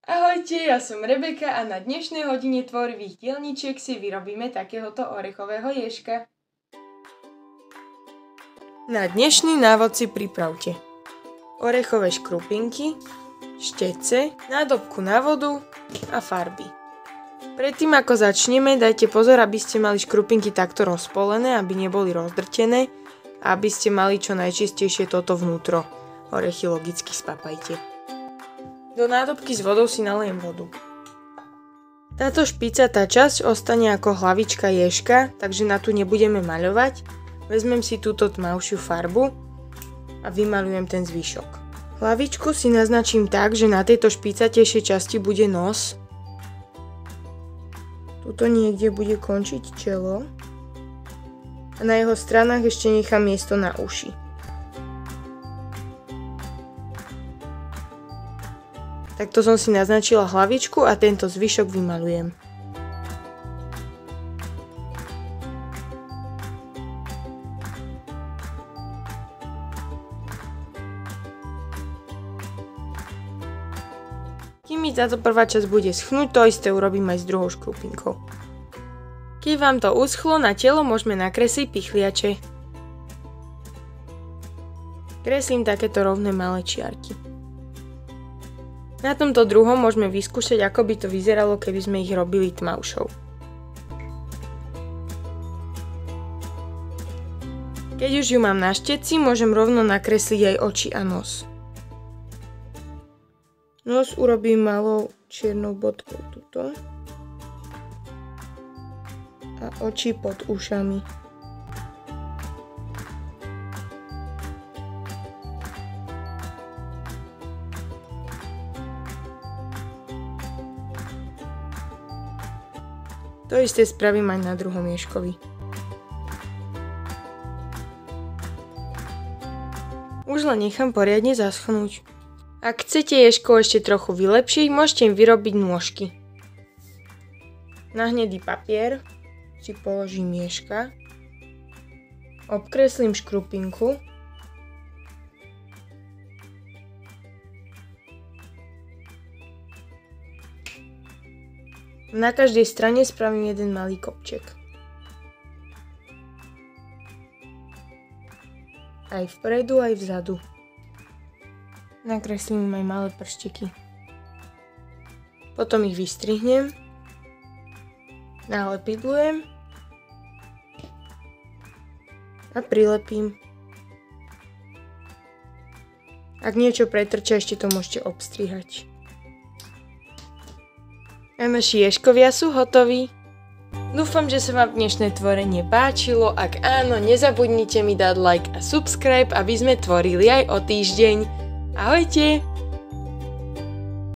Ahojte, ja som Rebeka a na dnešnej hodine tvorivých dielničiek si vyrobíme takéhoto orechového ježka. Na dnešný návod si pripravte orechové škrupinky, štece, nádobku na vodu a farby. Predtým ako začneme, dajte pozor, aby ste mali škrupinky takto rozpolené, aby neboli rozdrtené a aby ste mali čo najčistejšie toto vnútro. Orechy logicky spapajte. Do nádobky s vodou si nalejem vodu. Táto špicatá časť ostane ako hlavička ježka, takže na tu nebudeme maľovať. Vezmem si túto tmavšiu farbu a vymaľujem ten zvyšok. Hlavičku si naznačím tak, že na tejto špicatejšej časti bude nos. Tuto niekde bude končiť čelo. A na jeho stranách ešte nechám miesto na uši. Takto som si naznačila hlavičku a tento zvyšok vymaľujem. Kým mi táto prvá časť bude schnúť, to isté urobím aj s druhou škrupinkou. Keď vám to uschlo, na telo môžeme nakresliť pichliače. Kreslím takéto rovné malé čiarky. Na tomto druhom môžeme vyskúšať, ako by to vyzeralo, keby sme ich robili tmavšou. Keď už ju mám na šteci, môžem rovno nakresliť aj oči a nos. Nos urobím malou čiernou bodkou tuto. A oči pod ušami. To isté spravím aj na druhom ježkovi. Už len nechám poriadne zaschnúť. Ak chcete ježko ešte trochu vylepšiť, môžete im vyrobiť nôžky. Na hnedý papier si položím ježka, obkreslím škrupinku, na každej strane spravím jeden malý kopček. Aj vpredu, aj vzadu. Nakreslím aj malé pršteky. Potom ich vystrihnem, nalepidlujem a prilepím. Ak niečo pretrča, ešte to môžete obstrihať. A naši ježkovia sú hotoví. Dúfam, že sa vám dnešné tvorenie páčilo. Ak áno, nezabudnite mi dať like a subscribe, aby sme tvorili aj o týždeň. Ahojte!